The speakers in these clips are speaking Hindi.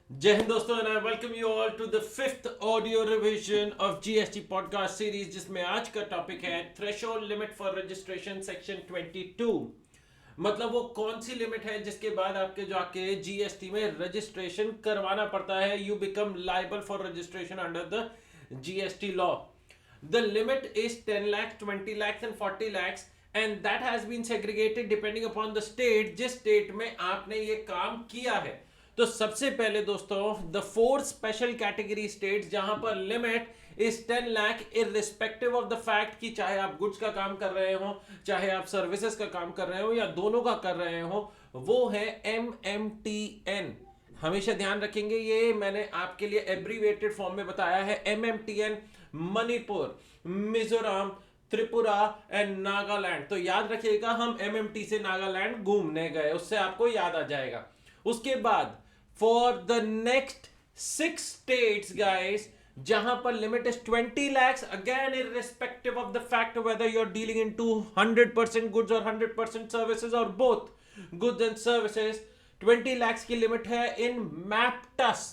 जय हिंद दोस्तों, and I welcome you all to the fifth audio revision of GST podcast series, जिसमें आज का टॉपिक है threshold limit for registration section 22। मतलब वो कौन सी लिमिट है जिसके बाद आपके जाके जीएसटी में रजिस्ट्रेशन करवाना पड़ता है, you become liable for registration under the GST law. The limit is 10 lakhs, 20 lakhs and 40 lakhs, and that has been segregated depending upon the state, जिस स्टेट में आपने ये काम किया है। तो सबसे पहले दोस्तों, the four special category states जहां पर limit is 10 lakh irrespective of the fact कि चाहे आप गुड्स का काम कर रहे हो, चाहे आप सर्विसेज का काम कर रहे हो या दोनों का कर रहे हो, वो है MMTN। हमेशा ध्यान रखेंगे, ये मैंने आपके लिए एब्रीवेटेड फॉर्म में बताया है। MMTN Manipur, Mizoram, Tripura and Nagaland. तो याद रखिएगा, हम MMT से नागालैंड घूमने गए, उससे आपको याद आ जाएगा। उसके बाद for the next 6 states guys, जहां पर limit is 20 lakhs, again irrespective of the fact whether you're dealing into 100% goods or 100% services or both goods and services, 20 lakhs की लिमिट है इन मैप्टस।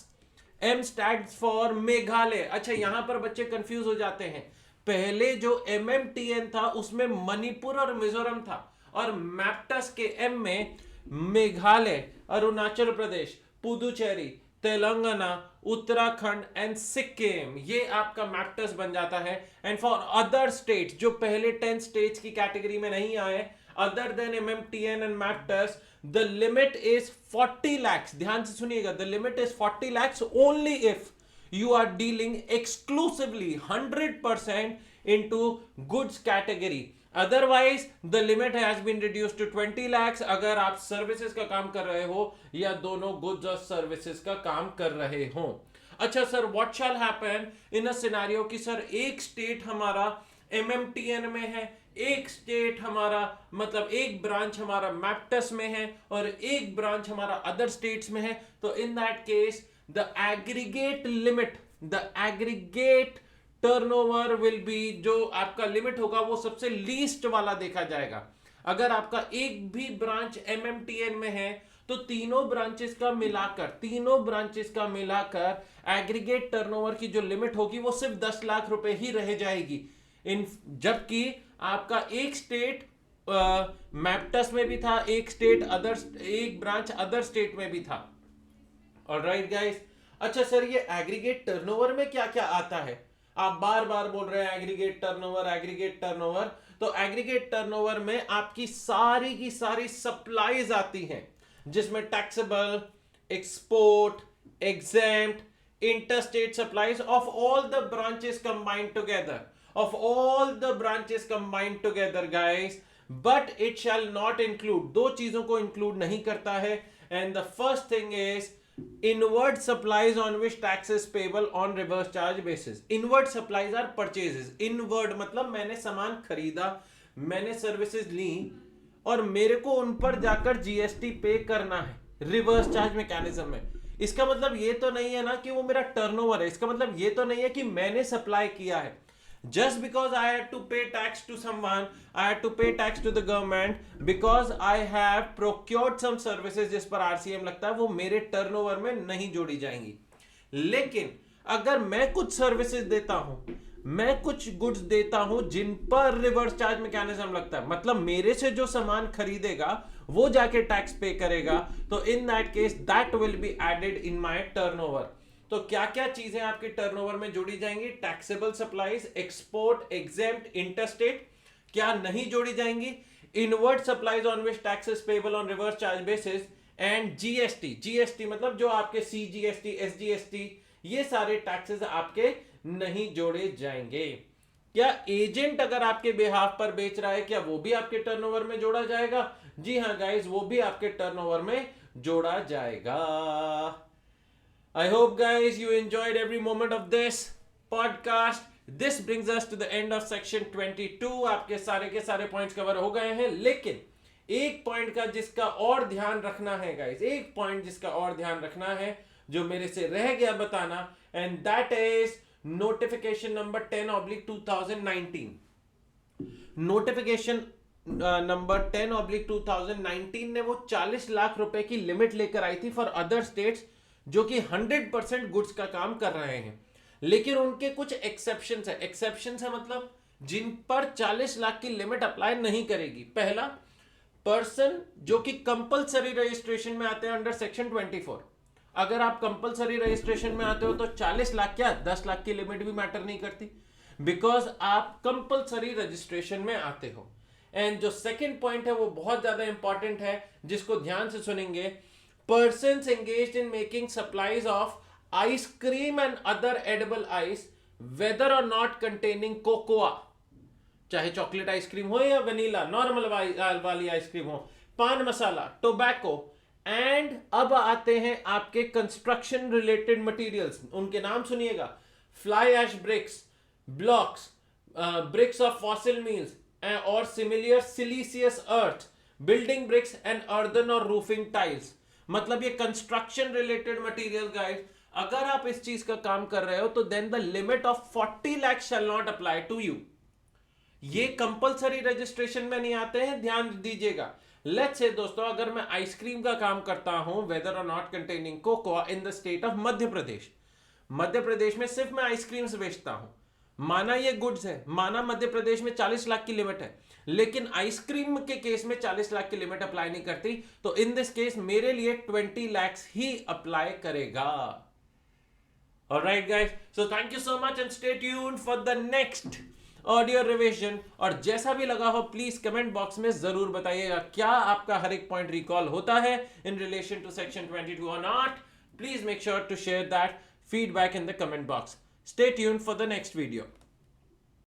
M stands for Meghalaya. अच्छा, यहां पर बच्चे कंफ्यूज हो जाते हैं। पहले जो MMTN था उसमें मणिपुर और मिजोरम था, और मैप्टस के M में मेघालय, अरुणाचल प्रदेश, पुदुचेरी, तेलंगाना, उत्तराखंड एंड सिक्किम, ये आपका मैप्टस बन जाता है। एंड फॉर अदर स्टेट्स जो पहले 10 स्टेट्स की कैटेगरी में नहीं आए, अदर देन MMTN एंड मैप्टस, द लिमिट इज 40 lakhs। ध्यान से सुनिएगा, the limit is 40 lakhs only if you are dealing exclusively 100% into goods category, otherwise the limit has been reduced to 20 lakhs अगर आप सर्विसेज का काम कर रहे हो या दोनों गुड्स और सर्विसेज का काम कर रहे हो। अच्छा sir, what shell happen in a scenario कि सर एक स्टेट हमारा MMTN में है, एक स्टेट हमारा मतलब एक ब्रांच हमारा मैप्टस में है और एक ब्रांच हमारा अदर स्टेट्स में है। तो in that case the aggregate turnover will be, जो आपका लिमिट होगा वो सबसे लीस्ट वाला देखा जाएगा। अगर आपका एक भी ब्रांच MMTN में है तो तीनों ब्रांचेस का मिलाकर एग्रीगेट टर्नओवर की जो लिमिट होगी वो सिर्फ 10 लाख रुपए ही रह जाएगी। इन जबकि आपका एक स्टेट मैप्टस में भी था, एक ब्रांच अदर स्टेट में भी था। Alright guys. अच्छा सर, ये एग्रीगेट टर्नओवर में क्या क्या आता है? आप बार बार बोल रहे हैं एग्रीगेट टर्नओवर। तो एग्रीगेट टर्नओवर में आपकी सारी की सारी सप्लाईज आती हैं, जिसमें taxable, export, exempt, interstate supplies of all the branches combined together guys. But it shall not include, दो चीजों को इंक्लूड नहीं करता है। And the first thing is inward supplies on which tax is payable on reverse charge basis. Inward supplies are purchases. Inward मतलब मैंने सामान खरीदा, मैंने सर्विसेज ली और मेरे को उन पर जाकर जीएसटी पे करना है रिवर्स चार्ज मैकेनिज्म में। इसका मतलब ये तो नहीं है ना कि वो मेरा टर्नओवर है, इसका मतलब ये तो नहीं है कि मैंने सप्लाई किया है। Just because I had to pay tax to someone, I had to pay tax to the government because I have procured some services जिस पर RCM लगता है, वो मेरे टर्नओवर में नहीं जोड़ी जाएंगी। लेकिन अगर मैं कुछ सर्विसेज देता हूं, मैं कुछ गुड्स देता हूं जिन पर रिवर्स चार्ज मैकेनिज्म लगता है, मतलब मेरे से जो सामान खरीदेगा वो जाके टैक्स पे करेगा, तो in that case that will be added in my turnover. तो क्या क्या चीजें आपके टर्नओवर में जोड़ी जाएंगी? Taxable supplies, export, exempt, interstate. क्या नहीं जोड़ी जाएंगी? Inward supplies on which taxes payable on reverse charge basis, and GST मतलब जो आपके CGST, SGST, ये सारे टैक्सेस आपके नहीं जोड़े जाएंगे। क्या एजेंट अगर आपके बिहाफ पर बेच रहा है, क्या वो भी आपके टर्नओवर में जोड़ा जाएगा? जी हाँ गाइस, वो भी आपके टर्नओवर में जोड़ा जाएगा। I hope guys you enjoyed every moment of this podcast. This brings us to the end of section 22. आपके सारे के सारे पॉइंट्स कवर हो गए हैं, लेकिन एक पॉइंट का जिसका और ध्यान रखना है गाइस, एक पॉइंट जिसका और ध्यान रखना है जो मेरे से रह गया बताना, and that is notification number 10/2019। Notification number 10/2019 ने वो 40 लाख रुपए की लिमिट लेकर आई थी फॉर अदर स्टेट्स जो कि 100% गुड्स का काम कर रहे हैं, लेकिन उनके कुछ एक्सेप्शंस है। एक्सेप्शंस है मतलब जिन पर 40 लाख की लिमिट अप्लाई नहीं करेगी। पहला, पर्सन जो कि कंपलसरी रजिस्ट्रेशन में आते हैं अंडर सेक्शन 24। अगर आप कंपलसरी रजिस्ट्रेशन में आते हो तो 40 लाख क्या 10 लाख की लिमिट भी मैटर नहीं करती, बिकॉज आप कंपलसरी रजिस्ट्रेशन में आते हो। एंड जो सेकंड पॉइंट है वो बहुत ज्यादा इंपॉर्टेंट है, जिसको ध्यान से सुनेंगे। Persons engaged in making supplies of ice cream and other edible ice whether और नॉट कंटेनिंग कोकोआ, चाहे चॉकलेट आइसक्रीम हो या वनीला नॉर्मल वाली आइसक्रीम हो, पान मसाला, टोबैको, एंड अब आते हैं आपके कंस्ट्रक्शन रिलेटेड मटेरियल्स। उनके नाम सुनिएगा, fly ash bricks, blocks, bricks of fossil meals or similar siliceous earth, building bricks and earthen or roofing tiles. मतलब ये कंस्ट्रक्शन रिलेटेड मटेरियल गाइड, अगर आप इस चीज का काम कर रहे हो तो then the limit of 40 lakh shall not apply to you. ये कंपलसरी रजिस्ट्रेशन में नहीं आते हैं, ध्यान दीजिएगा। लेट्स से दोस्तों, अगर मैं आइसक्रीम का काम करता हूं वेदर और not containing cocoa in the state of Madhya Pradesh, Madhya Pradesh में सिर्फ मैं आइसक्रीम्स बेचता हूं, माना ये गुड्स है, माना मध्य प्रदेश में 40 लाख की लिमिट है, लेकिन आइसक्रीम के केस में 40 लाख की लिमिट अप्लाई नहीं करती, तो इन दिस केस मेरे लिए 20 लाख ही अप्लाई करेगा। Alright guys, so thank you so much and stay tuned for the next audio revision. और जैसा भी लगा हो प्लीज कमेंट बॉक्स में जरूर बताइएगा, क्या आपका हर एक पॉइंट रिकॉल होता है इन रिलेशन टू सेक्शन 22 और not. Please make sure to share that feedback in the comment box. Stay tuned for the next video.